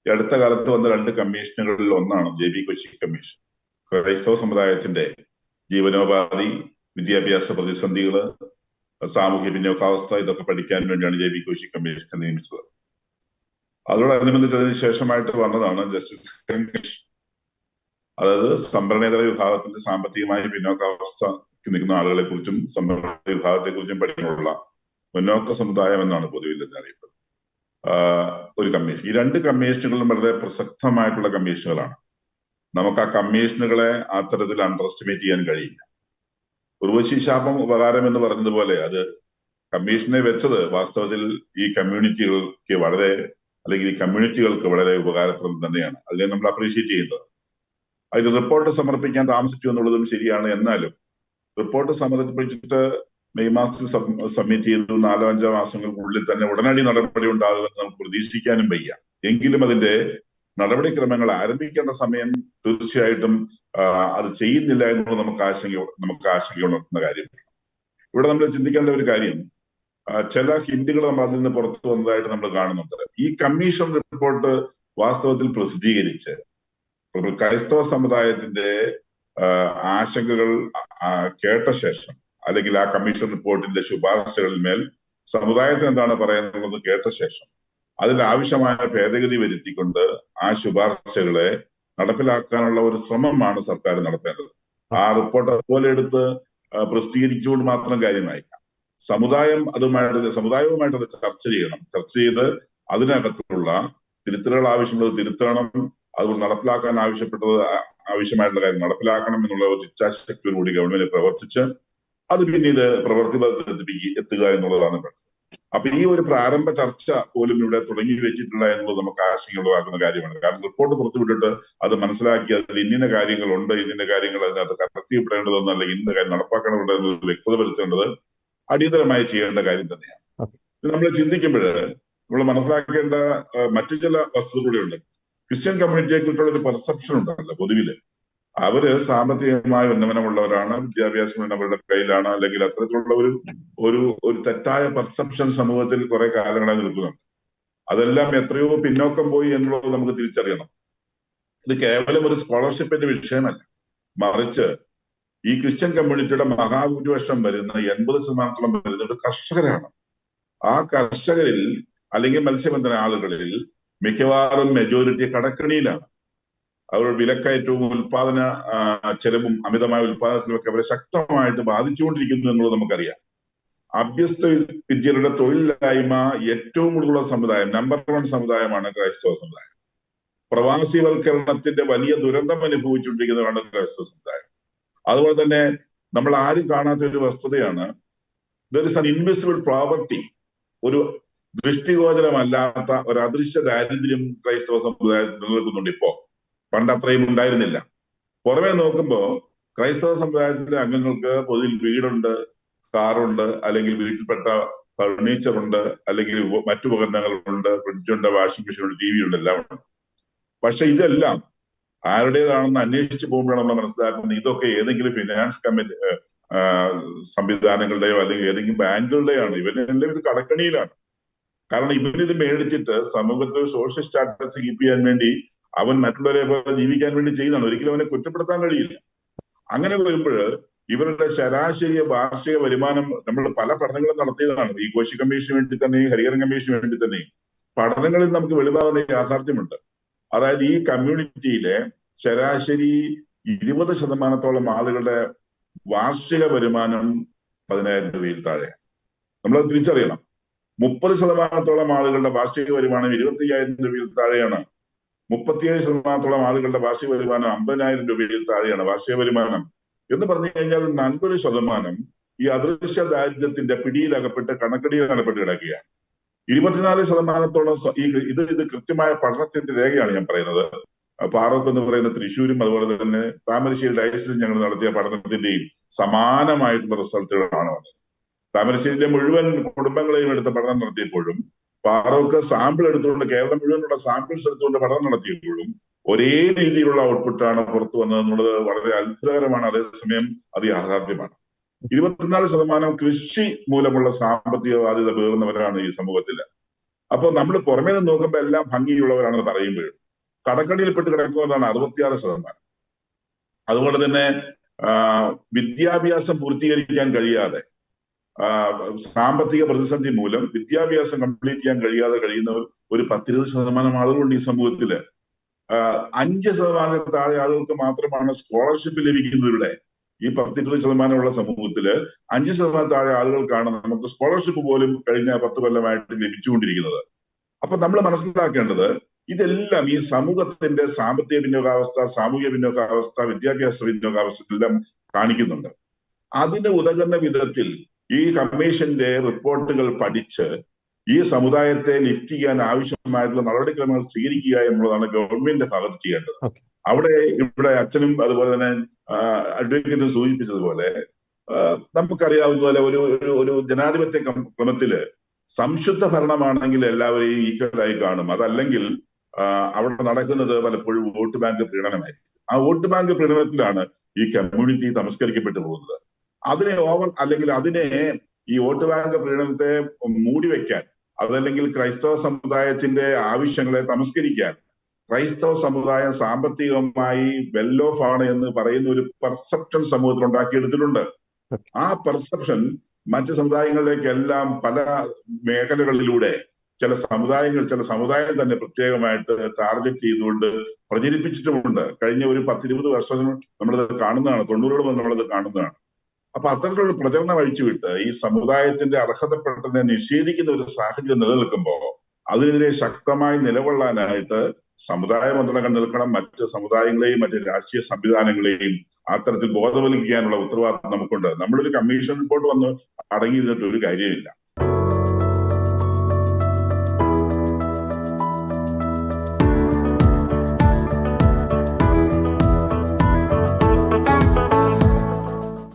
ഈ അടുത്ത കാലത്ത് വന്ന 2 കമ്മീഷനുകളിൽ ഒന്നാണ് JB കൊച്ചി കമ്മീഷൻ. ക്രൈസ്തവ സമുദായത്തിന്റെ ജീവനോപാധി, വിദ്യാഭ്യാസ പ്രതിസന്ധികള്, സാമൂഹ്യ പിന്നോക്കാവസ്ഥ ഇതൊക്കെ പഠിക്കാൻ വേണ്ടിയാണ് JB കൊച്ചി കമ്മീഷനെ നിയമിച്ചത്. അതോടനുബന്ധിച്ച് അതിന് ശേഷമായിട്ട് വന്നതാണ് ജസ്റ്റിസ് കമ്മീഷൻ. അതായത് സംവരണേതര വിഭാഗത്തിന്റെ സാമ്പത്തികമായി പിന്നോക്കാവസ്ഥയ്ക്ക് നിൽക്കുന്ന ആളുകളെ കുറിച്ചും സംവരണ വിഭാഗത്തെ കുറിച്ചും പഠിക്കാനുള്ള മുന്നോക്ക സമുദായം എന്നാണ് പൊതുവിൽ അറിയപ്പെടുന്നത് ഒരു കമ്മീഷൻ. ഈ 2 കമ്മീഷനുകളും വളരെ പ്രസക്തമായിട്ടുള്ള കമ്മീഷനുകളാണ്. നമുക്ക് ആ കമ്മീഷനുകളെ അത്തരത്തിൽ അണ്ടർ എസ്റ്റിമേറ്റ് ചെയ്യാൻ കഴിയില്ല. ഉർവശി ശാപം ഉപകാരം എന്ന് പറഞ്ഞതുപോലെ അത് കമ്മീഷനെ വെച്ചത് വാസ്തവത്തിൽ ഈ കമ്മ്യൂണിറ്റികൾക്ക് വളരെ, അല്ലെങ്കിൽ ഈ കമ്മ്യൂണിറ്റികൾക്ക് വളരെ ഉപകാരപ്രദം തന്നെയാണ്. അതിനെ നമ്മൾ അപ്രീഷിയേറ്റ് ചെയ്യേണ്ടത്. അതിൽ റിപ്പോർട്ട് സമർപ്പിക്കാൻ താമസിച്ചു എന്നുള്ളതും ശരിയാണ്. എന്നാലും റിപ്പോർട്ട് സമർപ്പിച്ചിട്ട് മെയ് മാസത്തിൽ സബ്മിറ്റ് ചെയ്തു 4-5 മാസങ്ങൾക്കുള്ളിൽ തന്നെ ഉടനടി നടപടി ഉണ്ടാകുമെന്ന് നമുക്ക് പ്രതീക്ഷിക്കാനും വയ്യ. എങ്കിലും അതിന്റെ നടപടിക്രമങ്ങൾ ആരംഭിക്കേണ്ട സമയം തീർച്ചയായിട്ടും അത് ചെയ്യുന്നില്ല എന്നുള്ളത് നമുക്ക് ആശങ്ക ഉണർത്തുന്ന കാര്യമാണ്. ഇവിടെ നമ്മൾ ചിന്തിക്കേണ്ട ഒരു കാര്യം, ചില ഹിന്റുകൾ നമ്മൾ അതിൽ നിന്ന് പുറത്തു വന്നതായിട്ട് നമ്മൾ കാണുന്നുണ്ട്. ഈ കമ്മീഷൻ റിപ്പോർട്ട് വാസ്തവത്തിൽ പ്രസിദ്ധീകരിച്ച് ക്രൈസ്തവ സമുദായത്തിന്റെ ആശങ്കകൾ കേട്ട ശേഷം, അല്ലെങ്കിൽ ആ കമ്മീഷൻ റിപ്പോർട്ടിന്റെ ശുപാർശകളിൽ മേൽ സമുദായത്തിന് എന്താണ് പറയുന്നത് കേട്ട ശേഷം അതിൽ ആവശ്യമായ ഭേദഗതി വരുത്തിക്കൊണ്ട് ആ ശുപാർശകളെ നടപ്പിലാക്കാനുള്ള ഒരു ശ്രമമാണ് സർക്കാർ നടത്തേണ്ടത്. ആ റിപ്പോർട്ട് അതുപോലെ എടുത്ത് പ്രസിദ്ധീകരിച്ചുകൊണ്ട് മാത്രം കാര്യമായില്ല. സമുദായവുമായിട്ട് അത് ചർച്ച ചെയ്യണം. ചർച്ച ചെയ്ത് അതിനകത്തുള്ള തിരുത്തലുകൾ ആവശ്യമുള്ളത് തിരുത്തണം, അതുകൊണ്ട് നടപ്പിലാക്കാൻ ആവശ്യമായിട്ടുള്ള കാര്യം നടപ്പിലാക്കണം എന്നുള്ള ഒരു ഇച്ഛാശക്തിയോടുകൂടി ഗവൺമെന്റ് പ്രവർത്തിച്ച് അത് പിന്നീട് പ്രവൃത്തിപഥത്തിൽ എത്തുക എന്നുള്ളതാണ് വേണ്ടത്. അപ്പൊ ഈ ഒരു പ്രാരംഭ ചർച്ച പോലും ഇവിടെ തുടങ്ങി വെച്ചിട്ടില്ല എന്നുള്ളത് നമുക്ക് ആശങ്കയുള്ളതാക്കുന്ന കാര്യമാണ്. കാരണം റിപ്പോർട്ട് പുറത്തുവിട്ടിട്ട് അത് മനസ്സിലാക്കി അതിൽ ഇന്ന കാര്യങ്ങളുണ്ട്, ഇന്ന കാര്യങ്ങൾ അതിനകത്ത് കറക്റ്റ് ചെയ്യപ്പെടേണ്ടതെന്ന്, അല്ലെങ്കിൽ ഇന്ന കാര്യം നടപ്പാക്കണമെന്ന് എന്നത് വ്യക്തത വരുത്തേണ്ടത് അടിയന്തരമായി ചെയ്യേണ്ട കാര്യം തന്നെയാണ്. നമ്മൾ ചിന്തിക്കുമ്പോൾ നമ്മൾ മനസ്സിലാക്കേണ്ട മറ്റു ചില വസ്തുത കൂടിയുണ്ട്. ക്രിസ്ത്യൻ കമ്മ്യൂണിറ്റിയെ കുറിച്ചുള്ള ഒരു പെർസെപ്ഷൻ ഉണ്ടല്ലോ പൊതുവില്. അവര് സാമ്പത്തികമായ ഉന്നമനമുള്ളവരാണ്, വിദ്യാഭ്യാസം അവരുടെ കയ്യിലാണ്, അല്ലെങ്കിൽ അത്തരത്തിലുള്ള ഒരു തെറ്റായ പെർസെപ്ഷൻ സമൂഹത്തിൽ കുറെ കാലങ്ങളായി നിൽക്കുന്നുണ്ട്. അതെല്ലാം എത്രയോ പിന്നോക്കം പോയി എന്നുള്ളത് നമുക്ക് തിരിച്ചറിയണം. ഇത് കേവലം ഒരു സ്കോളർഷിപ്പിന്റെ വിഷയമല്ല, മറിച്ച് ഈ ക്രിസ്ത്യൻ കമ്മ്യൂണിറ്റിയുടെ മഹാഭൂരിപക്ഷം വരുന്ന 80% വരുന്നത് കർഷകരാണ്. ആ കർഷകരിൽ അല്ലെങ്കിൽ മത്സ്യബന്ധന ആളുകളിൽ മിക്കവാറും മെജോറിറ്റി കടക്കണിയിലാണ്. അവരുടെ വിലക്കയറ്റവും ഉൽപാദന ചെലവും അമിതമായ ഉൽപാദനത്തിലുമൊക്കെ അവരെ ശക്തമായിട്ട് ബാധിച്ചുകൊണ്ടിരിക്കുന്നു എന്നുള്ളത് നമുക്കറിയാം. അഭ്യസ്ത വിദ്യരുടെ തൊഴിലില്ലായ്മ ഏറ്റവും കൂടുതലുള്ള സമുദായം, നമ്പർ 1 സമുദായമാണ് ക്രൈസ്തവ സമുദായം. പ്രവാസിവൽക്കരണത്തിന്റെ വലിയ ദുരന്തം അനുഭവിച്ചുകൊണ്ടിരിക്കുന്നതാണ് ക്രൈസ്തവ സമുദായം. അതുപോലെ തന്നെ നമ്മൾ ആരും കാണാത്ത ഒരു വസ്തുതയാണ്, there is an invisible poverty, ഒരു ദൃഷ്ടിഗോചരമല്ലാത്ത ഒരു അദൃശ്യ ദാരിദ്ര്യം ക്രൈസ്തവ സമുദായത്തിൽ നിലനിൽക്കുന്നുണ്ട്. ഇപ്പോ പണ്ട് അത്രയും ഉണ്ടായിരുന്നില്ല. പുറമെ നോക്കുമ്പോ ക്രൈസ്തവ സമുദായത്തിലെ അംഗങ്ങൾക്ക് പൊതുവിൽ വീടുണ്ട്, കാറുണ്ട്, അല്ലെങ്കിൽ വീട്ടിൽപ്പെട്ട ഫർണിച്ചർ ഉണ്ട്, അല്ലെങ്കിൽ മറ്റുപകരണങ്ങളുണ്ട്, ഫ്രിഡ്ജുണ്ട്, വാഷിംഗ് മെഷീൻ ഉണ്ട്, TV ഉണ്ട്, എല്ലാം ഉണ്ട്. പക്ഷെ ഇതെല്ലാം ആരുടേതാണെന്ന് അന്വേഷിച്ചു പോകുമ്പോഴാണ് നമ്മൾ മനസ്സിലാക്കുന്നത് ഇതൊക്കെ ഏതെങ്കിലും ഫിനാൻസ് സംവിധാനങ്ങളുടെയോ അല്ലെങ്കിൽ ഏതെങ്കിലും ബാങ്കുകളുടെയാണ്. ഇവരെല്ലാം ഇത് കടക്കണിയിലാണ്. കാരണം ഇവരിത് മേടിച്ചിട്ട് സമൂഹത്തിൽ സോഷ്യൽ സ്റ്റാറ്റസ് കീപ്പ് ചെയ്യാൻ വേണ്ടി അവൻ മറ്റുള്ളവരെ പോലെ ജീവിക്കാൻ വേണ്ടി ചെയ്യുന്നതാണ്. ഒരിക്കലും അവനെ കുറ്റപ്പെടുത്താൻ കഴിയില്ല. അങ്ങനെ വരുമ്പോൾ ഇവരുടെ ശരാശരി വാർഷിക വരുമാനം, നമ്മൾ പല പഠനങ്ങളും നടത്തിയതാണ്, ഈ കോശി കമ്മീഷന് വേണ്ടി തന്നെയും ഹരിഹരൻ കമ്മീഷന് വേണ്ടി തന്നെയും പഠനങ്ങളിൽ നമുക്ക് വെളിവാകുന്ന യാഥാർത്ഥ്യമുണ്ട്. അതായത് ഈ കമ്മ്യൂണിറ്റിയിലെ ശരാശരി 20% ആളുകളുടെ വാർഷിക വരുമാനം 10,000 രൂപയിൽ താഴെയാണ്. നമ്മളത് തിരിച്ചറിയണം. 30% ആളുകളുടെ വാർഷിക വരുമാനം 25,000 രൂപയിൽ താഴെയാണ്. 37% ആളുകളുടെ വാർഷിക വരുമാനം 50,000 രൂപയിൽ താഴെയാണ് വാർഷിക വരുമാനം. എന്ന് പറഞ്ഞു കഴിഞ്ഞാൽ 40% ഈ അദൃശ്യ ദാരിദ്ര്യത്തിന്റെ പിടിയിലകപ്പെട്ട് കണക്കടിയിലകപ്പെട്ട് കിടക്കുകയാണ്. 24% ഇത് കൃത്യമായ പഠനത്തിന്റെ രേഖയാണ് ഞാൻ പറയുന്നത്. പാറോക്ക് എന്ന് പറയുന്ന തൃശ്ശൂരും അതുപോലെ തന്നെ താമരശ്ശേരി ഡയസിലും ഞങ്ങൾ നടത്തിയ പഠനത്തിന്റെയും സമാനമായിട്ടുള്ള റിസൾട്ടുകളാണ് വന്നത്. താമരശ്ശേരിയിലെ മുഴുവൻ കുടുംബങ്ങളെയും എടുത്ത് പഠനം നടത്തിയപ്പോഴും പാറോക്ക് സാമ്പിൾ എടുത്തുകൊണ്ട് കേരളം മുഴുവനുള്ള സാമ്പിൾസ് എടുത്തുകൊണ്ട് പഠനം നടത്തിയപ്പോഴും ഒരേ രീതിയിലുള്ള ഔട്ട്പുട്ടാണ് പുറത്തു വന്നതെന്നുള്ളത് വളരെ അത്ഭുതകരമാണ്. അതേസമയം അത് യാഥാർത്ഥ്യമാണ്. 24% കൃഷി മൂലമുള്ള സാമ്പത്തിക ബാധ്യത പേറുന്നവരാണ് ഈ സമൂഹത്തിൽ. അപ്പോൾ നമ്മൾ പുറമേ നിന്ന് നോക്കുമ്പോൾ എല്ലാം ഭംഗിയുള്ളവരാണെന്ന് പറയുമ്പോഴും കടക്കണിയിൽപ്പെട്ട് കിടക്കുന്നവരാണ് 66%. അതുപോലെ തന്നെ വിദ്യാഭ്യാസം പൂർത്തീകരിക്കാൻ കഴിയാതെ സാമ്പത്തിക പ്രതിസന്ധി മൂലം വിദ്യാഭ്യാസം കംപ്ലീറ്റ് ചെയ്യാൻ കഴിയാതെ കഴിയുന്നവർ ഒരു 10-20% ആളുകളുണ്ട് ഈ സമൂഹത്തില്. 5% താഴെ ആളുകൾക്ക് മാത്രമാണ് സ്കോളർഷിപ്പ് ലഭിക്കുന്നത്. ഇവിടെ ഈ 10-20% സമൂഹത്തില് 5% താഴെ ആളുകൾക്കാണ് നമുക്ക് സ്കോളർഷിപ്പ് പോലും കഴിഞ്ഞ 10 കൊല്ലമായിട്ട് ലഭിച്ചുകൊണ്ടിരിക്കുന്നത്. അപ്പൊ നമ്മൾ മനസ്സിലാക്കേണ്ടത് ഇതെല്ലാം ഈ സമൂഹത്തിന്റെ സാമ്പത്തിക പിന്നോക്കാവസ്ഥ, സാമൂഹിക പിന്നോക്കാവസ്ഥ, വിദ്യാഭ്യാസ പിന്നോക്കാവസ്ഥ എല്ലാം കാണിക്കുന്നുണ്ട്. അതിന് ഉതകുന്ന വിധത്തിൽ ഈ കമ്മീഷന്റെ റിപ്പോർട്ടുകൾ പഠിച്ച് ഈ സമുദായത്തെ ലിഫ്റ്റ് ചെയ്യാൻ ആവശ്യമായിട്ടുള്ള നടപടിക്രമങ്ങൾ സ്വീകരിക്കുക എന്നുള്ളതാണ് ഗവൺമെന്റിന്റെ ഭാഗത്ത് ചെയ്യേണ്ടത്. ഇവിടെ അച്ഛനും അതുപോലെ തന്നെ അഡ്വക്കേറ്റും സൂചിപ്പിച്ചതുപോലെ നമുക്കറിയാവുന്ന പോലെ ഒരു ജനാധിപത്യ ക്രമത്തില് സംശുദ്ധ ഭരണമാണെങ്കിൽ എല്ലാവരെയും ഈക്വലായി കാണും. അതല്ലെങ്കിൽ അവിടെ നടക്കുന്നത് പലപ്പോഴും വോട്ട് ബാങ്ക് പ്രീണനമായിരിക്കും. ആ വോട്ട് ബാങ്ക് പ്രീണനത്തിലാണ് ഈ കമ്മ്യൂണിറ്റി തമസ്കരിക്കപ്പെട്ടു പോകുന്നത്. അതിനെ ഈ വോട്ട് ബാങ്ക് പ്രീണനത്തെ മൂടിവെക്കാൻ, അതല്ലെങ്കിൽ ക്രൈസ്തവ സമുദായത്തിന്റെ ആവശ്യങ്ങളെ തമസ്കരിക്കാൻ ക്രൈസ്തവ സമുദായം സാമ്പത്തികമായി വെൽ ഓഫ് ആണ് എന്ന് പറയുന്ന ഒരു പെർസെപ്ഷൻ സമൂഹത്തിൽ ഉണ്ടാക്കിയെടുത്തിട്ടുണ്ട്. ആ പെർസെപ്ഷൻ മറ്റ് സമുദായങ്ങളിലേക്കെല്ലാം പല മേഖലകളിലൂടെ ചില സമുദായം തന്നെ പ്രത്യേകമായിട്ട് ടാർഗറ്റ് ചെയ്തുകൊണ്ട് പ്രചരിപ്പിച്ചിട്ടുമുണ്ട്. കഴിഞ്ഞ ഒരു 10-20 വർഷം നമ്മളത് കാണുന്നതാണ്, 90-കൾ മുതൽ നമ്മളത് കാണുന്നതാണ്. അപ്പൊ അത്തരത്തിലുള്ള പ്രചരണം അഴിച്ചുവിട്ട് ഈ സമുദായത്തിന്റെ അർഹതപ്പെട്ടതിനെ നിഷേധിക്കുന്ന ഒരു സാഹചര്യം നിലനിൽക്കുമ്പോൾ അതിനെതിരെ ശക്തമായി നിലകൊള്ളാനായിട്ട് സമുദായ മന്ത്രങ്ങൾ നിൽക്കണം. മറ്റ് സമുദായങ്ങളെയും മറ്റ് രാഷ്ട്രീയ സംവിധാനങ്ങളെയും അത്തരത്തിൽ ബോധവൽക്കരിക്കാനുള്ള ഉത്തരവാദിത്വം നമുക്കുണ്ട്. നമ്മളൊരു കമ്മീഷൻ റിപ്പോർട്ട് വന്ന് അടങ്ങിയിരുന്നിട്ട് ഒരു കാര്യമില്ല.